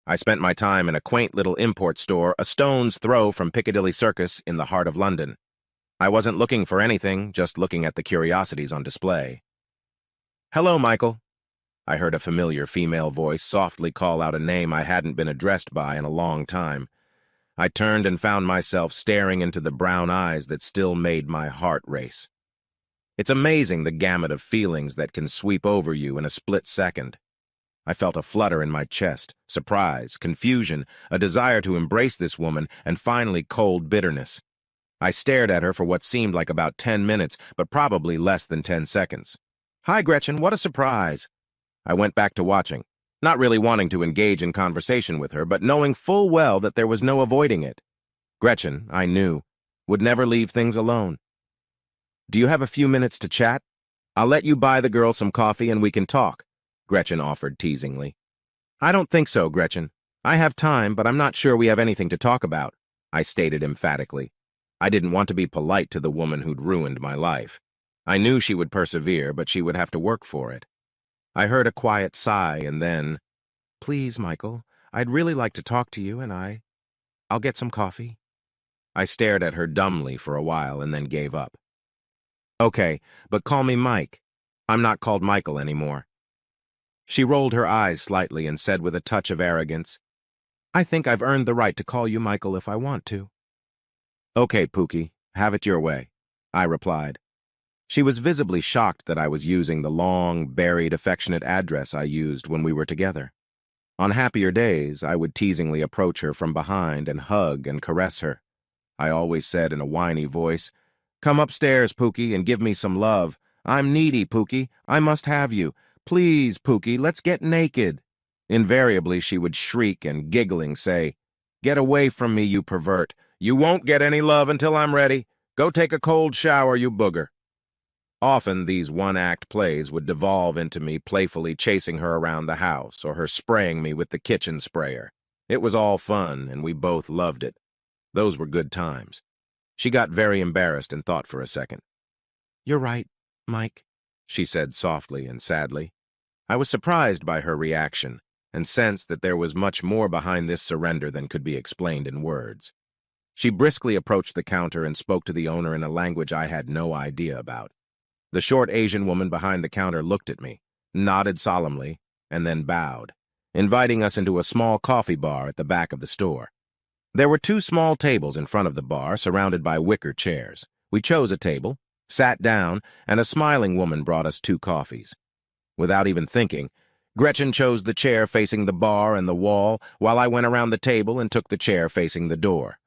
I spent my time in a quaint little import store a stone's throw from Piccadilly Circus in the heart of London. I wasn't looking for anything, just looking at the curiosities on display. "Hello, Michael." I heard a familiar female voice softly call out a name I hadn't been addressed by in a long time. I turned and found myself staring into the brown eyes that still made my heart race. It's amazing the gamut of feelings that can sweep over you in a split second. I felt a flutter in my chest, surprise, confusion, a desire to embrace this woman, and finally cold bitterness. I stared at her for what seemed like about 10 minutes, but probably less than 10 seconds. "Hi, Gretchen, what a surprise." I went back to watching, not really wanting to engage in conversation with her, but knowing full well that there was no avoiding it. Gretchen, I knew, would never leave things alone. "Do you have a few minutes to chat? I'll let you buy the girl some coffee and we can talk," Gretchen offered teasingly. "I don't think so, Gretchen. I have time, but I'm not sure we have anything to talk about," I stated emphatically. I didn't want to be polite to the woman who'd ruined my life. I knew she would persevere, but she would have to work for it. I heard a quiet sigh and then, "Please, Michael, I'd really like to talk to you and I'll get some coffee." I stared at her dumbly for a while and then gave up. "Okay, but call me Mike. I'm not called Michael anymore." She rolled her eyes slightly and said with a touch of arrogance, "I think I've earned the right to call you Michael if I want to." "Okay, Pookie, have it your way," I replied. She was visibly shocked that I was using the long, buried, affectionate address I used when we were together. On happier days, I would teasingly approach her from behind and hug and caress her. I always said in a whiny voice, "Come upstairs, Pookie, and give me some love. I'm needy, Pookie. I must have you. Please, Pookie, let's get naked." Invariably, she would shriek and, giggling, say, "Get away from me, you pervert. You won't get any love until I'm ready. Go take a cold shower, you booger." Often, these one-act plays would devolve into me playfully chasing her around the house or her spraying me with the kitchen sprayer. It was all fun, and we both loved it. Those were good times. She got very embarrassed and thought for a second. "You're right, Mike," she said softly and sadly. I was surprised by her reaction and sensed that there was much more behind this surrender than could be explained in words. She briskly approached the counter and spoke to the owner in a language I had no idea about. The short Asian woman behind the counter looked at me, nodded solemnly, and then bowed, inviting us into a small coffee bar at the back of the store. There were 2 small tables in front of the bar, surrounded by wicker chairs. We chose a table, sat down, and a smiling woman brought us 2 coffees. Without even thinking, Gretchen chose the chair facing the bar and the wall, while I went around the table and took the chair facing the door.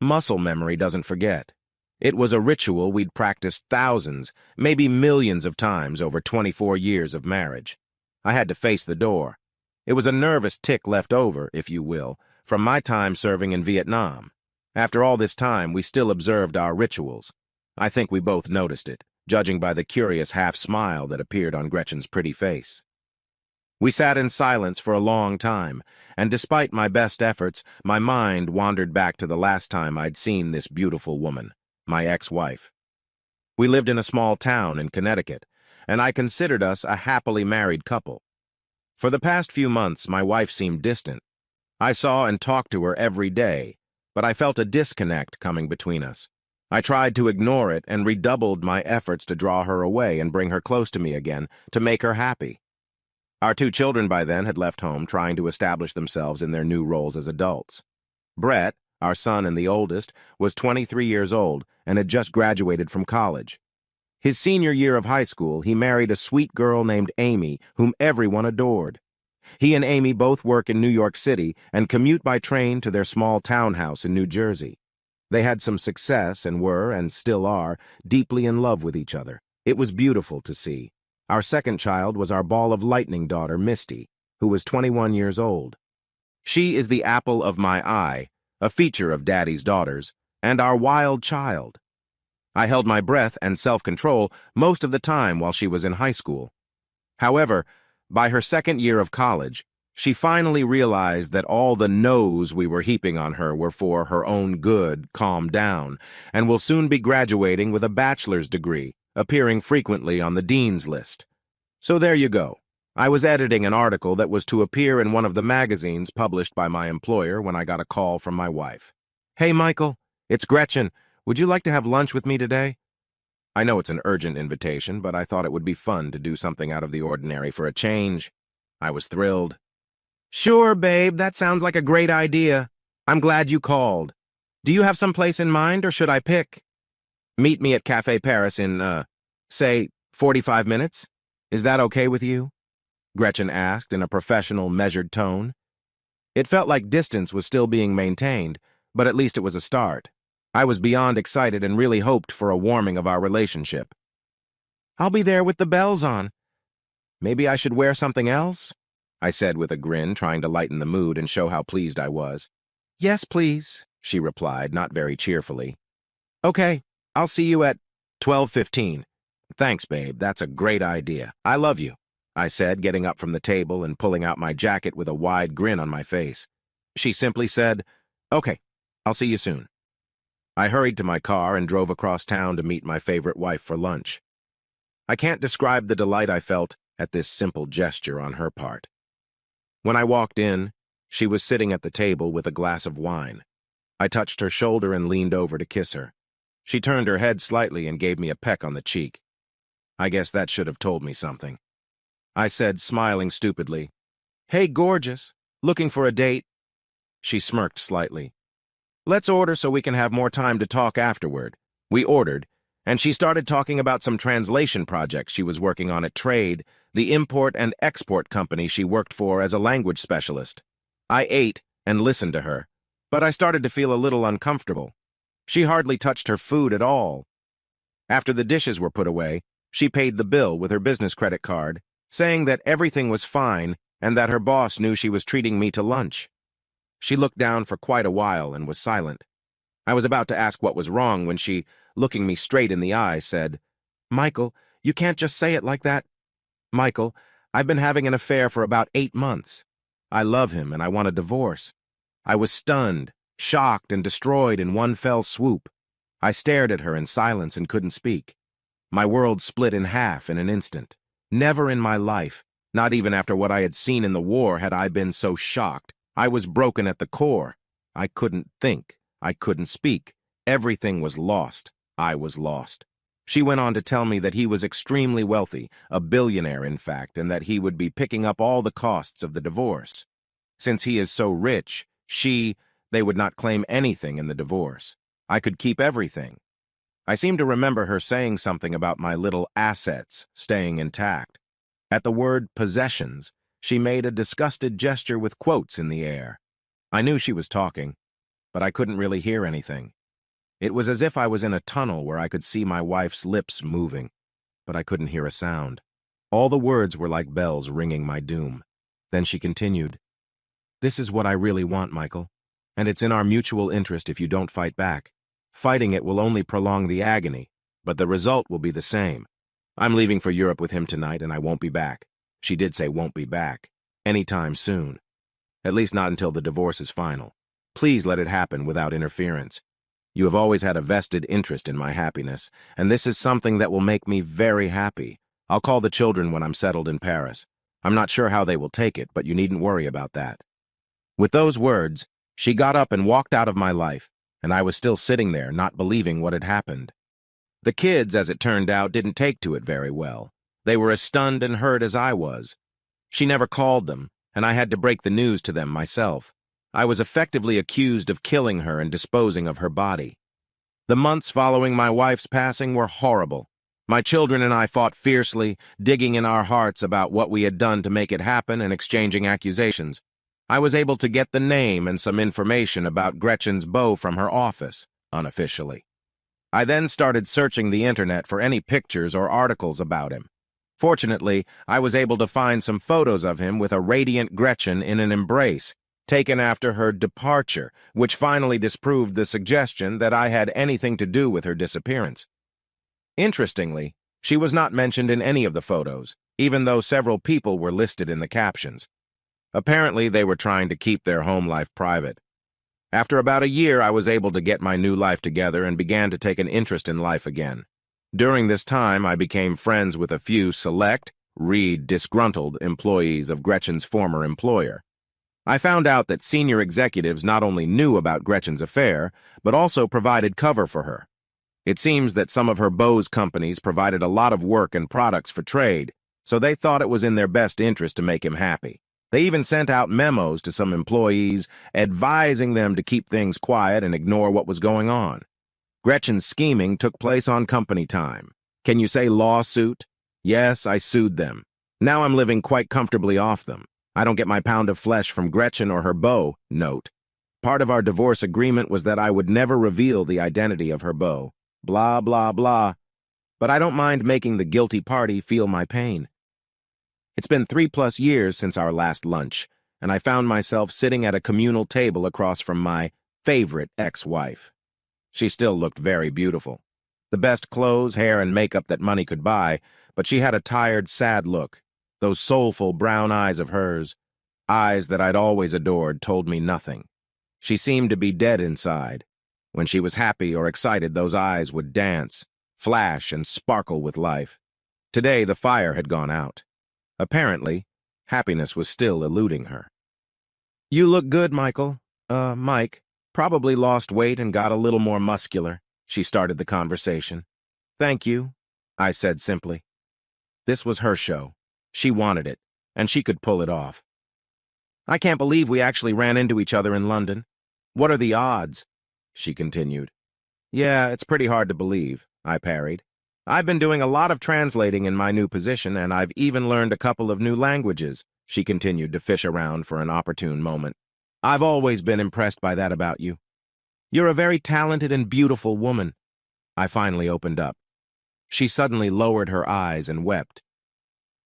Muscle memory doesn't forget. It was a ritual we'd practiced thousands, maybe millions of times over 24 years of marriage. I had to face the door. It was a nervous tick left over, if you will, from my time serving in Vietnam. After all this time, we still observed our rituals. I think we both noticed it, judging by the curious half-smile that appeared on Gretchen's pretty face. We sat in silence for a long time, and despite my best efforts, my mind wandered back to the last time I'd seen this beautiful woman, my ex-wife. We lived in a small town in Connecticut, and I considered us a happily married couple. For the past few months, my wife seemed distant. I saw and talked to her every day, but I felt a disconnect coming between us. I tried to ignore it and redoubled my efforts to draw her away and bring her close to me again, to make her happy. Our 2 children by then had left home, trying to establish themselves in their new roles as adults. Brett, our son and the oldest, was 23 years old and had just graduated from college. His senior year of high school, he married a sweet girl named Amy, whom everyone adored. He and Amy both work in New York City and commute by train to their small townhouse in New Jersey. They had some success and were, and still are, deeply in love with each other. It was beautiful to see. Our second child was our ball of lightning daughter, Misty, who was 21 years old. She is the apple of my eye, a feature of Daddy's daughters, and our wild child. I held my breath and self-control most of the time while she was in high school. However, by her second year of college, she finally realized that all the no's we were heaping on her were for her own good, calmed down, and will soon be graduating with a bachelor's degree, appearing frequently on the dean's list. So there you go. I was editing an article that was to appear in one of the magazines published by my employer when I got a call from my wife. "Hey, Michael, it's Gretchen. Would you like to have lunch with me today?" I know it's an urgent invitation, but I thought it would be fun to do something out of the ordinary for a change. I was thrilled. "Sure, babe, that sounds like a great idea. I'm glad you called. Do you have some place in mind, or should I pick?" "Meet me at Café Paris in, say, 45 minutes. Is that okay with you?" Gretchen asked in a professional, measured tone. It felt like distance was still being maintained, but at least it was a start. I was beyond excited and really hoped for a warming of our relationship. "I'll be there with the bells on. Maybe I should wear something else?" I said with a grin, trying to lighten the mood and show how pleased I was. "Yes, please," she replied, not very cheerfully. "Okay, I'll see you at 12:15. "Thanks, babe, that's a great idea. I love you," I said, getting up from the table and pulling out my jacket with a wide grin on my face. She simply said, "Okay, I'll see you soon." I hurried to my car and drove across town to meet my favorite wife for lunch. I can't describe the delight I felt at this simple gesture on her part. When I walked in, she was sitting at the table with a glass of wine. I touched her shoulder and leaned over to kiss her. She turned her head slightly and gave me a peck on the cheek. I guess that should have told me something. I said, smiling stupidly, "Hey, gorgeous, looking for a date?" She smirked slightly. "Let's order so we can have more time to talk afterward." We ordered, and she started talking about some translation projects she was working on at Trade, the import and export company she worked for as a language specialist. I ate and listened to her, but I started to feel a little uncomfortable. She hardly touched her food at all. After the dishes were put away, she paid the bill with her business credit card, saying that everything was fine and that her boss knew she was treating me to lunch. She looked down for quite a while and was silent. I was about to ask what was wrong when she, looking me straight in the eye, said, "Michael, you can't just say it like that. Michael, I've been having an affair for about 8 months. I love him and I want a divorce." I was stunned, shocked, and destroyed in one fell swoop. I stared at her in silence and couldn't speak. My world split in half in an instant. Never in my life, not even after what I had seen in the war, had I been so shocked. I was broken at the core. I couldn't think. I couldn't speak. Everything was lost. I was lost. She went on to tell me that he was extremely wealthy, a billionaire in fact, and that he would be picking up all the costs of the divorce. Since he is so rich, they would not claim anything in the divorce. I could keep everything. I seem to remember her saying something about my little assets staying intact. At the word possessions, she made a disgusted gesture with quotes in the air. I knew she was talking, but I couldn't really hear anything. It was as if I was in a tunnel where I could see my wife's lips moving, but I couldn't hear a sound. All the words were like bells ringing my doom. Then she continued, "This is what I really want, Michael, and it's in our mutual interest if you don't fight back. Fighting it will only prolong the agony, but the result will be the same. I'm leaving for Europe with him tonight, and I won't be back." She did say won't be back. Anytime soon. At least not until the divorce is final. Please let it happen without interference. You have always had a vested interest in my happiness, and this is something that will make me very happy. I'll call the children when I'm settled in Paris. I'm not sure how they will take it, but you needn't worry about that. With those words, she got up and walked out of my life, and I was still sitting there, not believing what had happened. The kids, as it turned out, didn't take to it very well. They were as stunned and hurt as I was. She never called them, and I had to break the news to them myself. I was effectively accused of killing her and disposing of her body. The months following my wife's passing were horrible. My children and I fought fiercely, digging in our hearts about what we had done to make it happen and exchanging accusations. I was able to get the name and some information about Gretchen's beau from her office, unofficially. I then started searching the internet for any pictures or articles about him. Fortunately, I was able to find some photos of him with a radiant Gretchen in an embrace, taken after her departure, which finally disproved the suggestion that I had anything to do with her disappearance. Interestingly, she was not mentioned in any of the photos, even though several people were listed in the captions. Apparently, they were trying to keep their home life private. After about a year, I was able to get my new life together and began to take an interest in life again. During this time, I became friends with a few select, read disgruntled employees of Gretchen's former employer. I found out that senior executives not only knew about Gretchen's affair, but also provided cover for her. It seems that some of her beau's companies provided a lot of work and products for trade, so they thought it was in their best interest to make him happy. They even sent out memos to some employees advising them to keep things quiet and ignore what was going on. Gretchen's scheming took place on company time. Can you say lawsuit? Yes, I sued them. Now I'm living quite comfortably off them. I don't get my pound of flesh from Gretchen or her beau. Note. Part of our divorce agreement was that I would never reveal the identity of her beau. Blah, blah, blah. But I don't mind making the guilty party feel my pain. It's been 3+ years since our last lunch, and I found myself sitting at a communal table across from my favorite ex-wife. She still looked very beautiful. The best clothes, hair, and makeup that money could buy, but she had a tired, sad look. Those soulful brown eyes of hers, eyes that I'd always adored, told me nothing. She seemed to be dead inside. When she was happy or excited, those eyes would dance, flash, and sparkle with life. Today, the fire had gone out. Apparently, happiness was still eluding her. "You look good, Michael. Mike. Probably lost weight and got a little more muscular," she started the conversation. "Thank you," I said simply. This was her show. She wanted it, and she could pull it off. "I can't believe we actually ran into each other in London. What are the odds?" she continued. "Yeah, it's pretty hard to believe," I parried. "I've been doing a lot of translating in my new position, and I've even learned a couple of new languages," she continued to fish around for an opportune moment. "I've always been impressed by that about you. You're a very talented and beautiful woman." I finally opened up. She suddenly lowered her eyes and wept.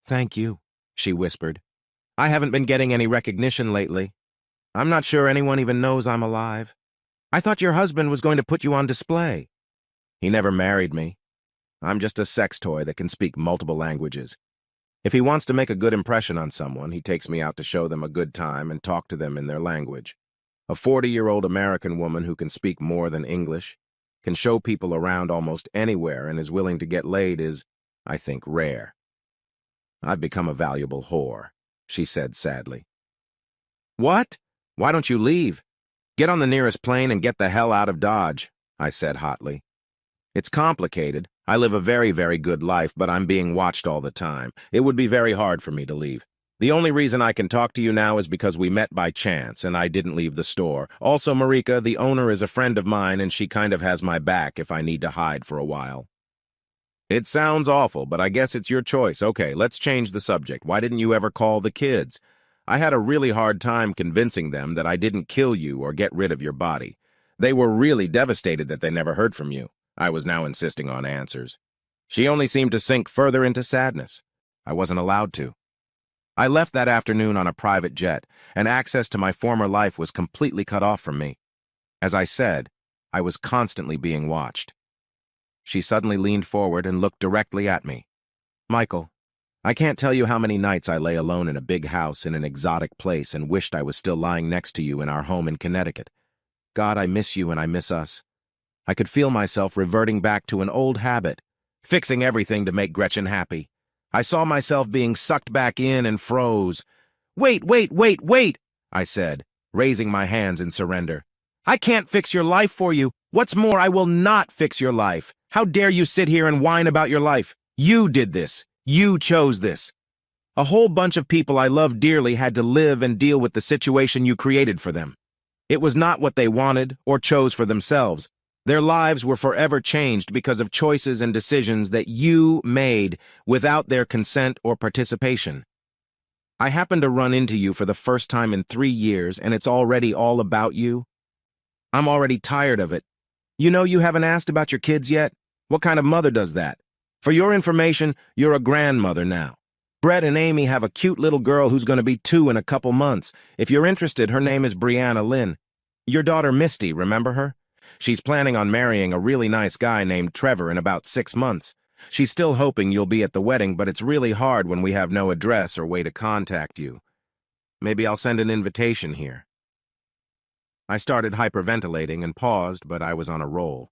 "Thank you," she whispered. "I haven't been getting any recognition lately. I'm not sure anyone even knows I'm alive. I thought your husband was going to put you on display." "He never married me. I'm just a sex toy that can speak multiple languages. If he wants to make a good impression on someone, he takes me out to show them a good time and talk to them in their language. A 40-year-old American woman who can speak more than English, can show people around almost anywhere and is willing to get laid is, I think, rare. I've become a valuable whore," she said sadly. "What? Why don't you leave? Get on the nearest plane and get the hell out of Dodge," I said hotly. "It's complicated. I live a very, very good life, but I'm being watched all the time. It would be very hard for me to leave. The only reason I can talk to you now is because we met by chance and I didn't leave the store. Also, Marika, the owner is a friend of mine and she kind of has my back if I need to hide for a while." "It sounds awful, but I guess it's your choice. Okay, let's change the subject. Why didn't you ever call the kids? I had a really hard time convincing them that I didn't kill you or get rid of your body. They were really devastated that they never heard from you." I was now insisting on answers. She only seemed to sink further into sadness. I wasn't allowed to. I left that afternoon on a private jet, and access to my former life was completely cut off from me. As I said, I was constantly being watched. She suddenly leaned forward and looked directly at me. "Michael, I can't tell you how many nights I lay alone in a big house in an exotic place and wished I was still lying next to you in our home in Connecticut. God, I miss you and I miss us. I could feel myself reverting back to an old habit, fixing everything to make Gretchen happy. I saw myself being sucked back in and froze. Wait, I said, raising my hands in surrender. "I can't fix your life for you. What's more, I will not fix your life. How dare you sit here and whine about your life? You did this. You chose this. A whole bunch of people I love dearly had to live and deal with the situation you created for them. It was not what they wanted or chose for themselves. Their lives were forever changed because of choices and decisions that you made without their consent or participation. I happened to run into you for the first time in 3 years, and it's already all about you. I'm already tired of it. You know you haven't asked about your kids yet? What kind of mother does that? For your information, you're a grandmother now. Brett and Amy have a cute little girl who's going to be 2 in a couple months. If you're interested, her name is Brianna Lynn. Your daughter Misty, remember her? She's planning on marrying a really nice guy named Trevor in about 6 months. She's still hoping you'll be at the wedding, but it's really hard when we have no address or way to contact you. Maybe I'll send an invitation here." I started hyperventilating and paused, but I was on a roll.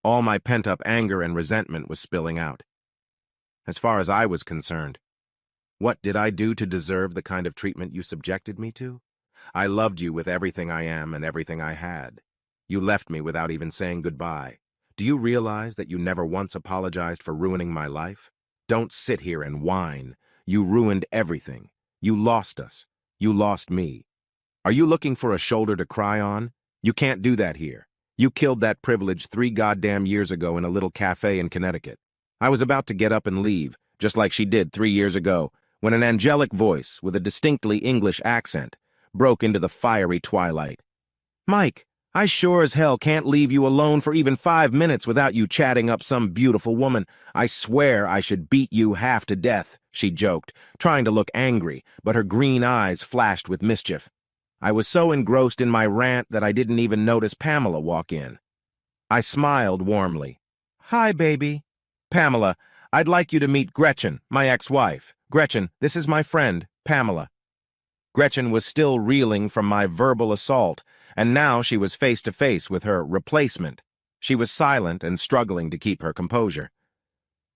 All my pent-up anger and resentment was spilling out. As far as I was concerned, What did I do to deserve the kind of treatment you subjected me to? I loved you with everything I am and everything I had. You left me without even saying goodbye. Do you realize that you never once apologized for ruining my life? Don't sit here and whine. You ruined everything. You lost us. You lost me. Are you looking for a shoulder to cry on? You can't do that here. You killed that privilege 3 goddamn years ago in a little cafe in Connecticut. I was about to get up and leave, just like she did 3 years ago, when an angelic voice with a distinctly English accent broke into the fiery twilight. Mike, I sure as hell can't leave you alone for even 5 minutes without you chatting up some beautiful woman. I swear I should beat you half to death, she joked, trying to look angry, but her green eyes flashed with mischief. I was so engrossed in my rant that I didn't even notice Pamela walk in. I smiled warmly. Hi, baby. Pamela, I'd like you to meet Gretchen, my ex-wife. Gretchen, this is my friend, Pamela. Gretchen was still reeling from my verbal assault, and now she was face to face with her replacement. She was silent and struggling to keep her composure.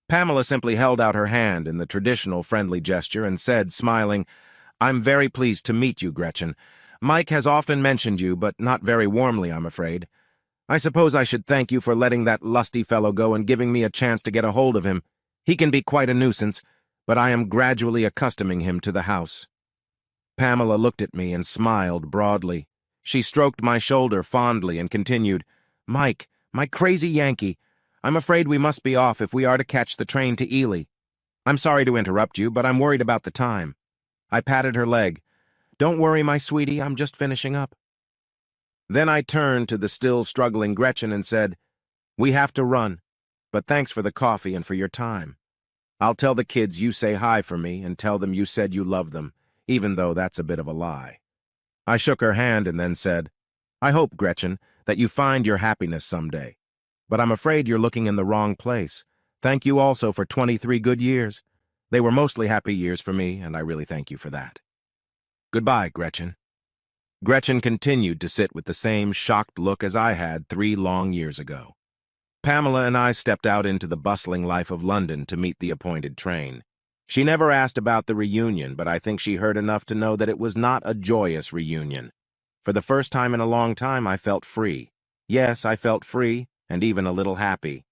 Pamela simply held out her hand in the traditional friendly gesture and said, smiling, I'm very pleased to meet you, Gretchen. Mike has often mentioned you, but not very warmly, I'm afraid. I suppose I should thank you for letting that lusty fellow go and giving me a chance to get a hold of him. He can be quite a nuisance, but I am gradually accustoming him to the house. Pamela looked at me and smiled broadly. She stroked my shoulder fondly and continued, Mike, my crazy Yankee, I'm afraid we must be off if we are to catch the train to Ely. I'm sorry to interrupt you, but I'm worried about the time. I patted her leg. Don't worry, my sweetie, I'm just finishing up. Then I turned to the still struggling Gretchen and said, We have to run, but thanks for the coffee and for your time. I'll tell the kids you say hi for me and tell them you said you love them, even though that's a bit of a lie. I shook her hand and then said, I hope, Gretchen, that you find your happiness someday. But I'm afraid you're looking in the wrong place. Thank you also for 23 good years. They were mostly happy years for me, and I really thank you for that. Goodbye, Gretchen. Gretchen continued to sit with the same shocked look as I had 3 long years ago. Pamela and I stepped out into the bustling life of London to meet the appointed train. She never asked about the reunion, but I think she heard enough to know that it was not a joyous reunion. For the first time in a long time, I felt free. Yes, I felt free, and even a little happy.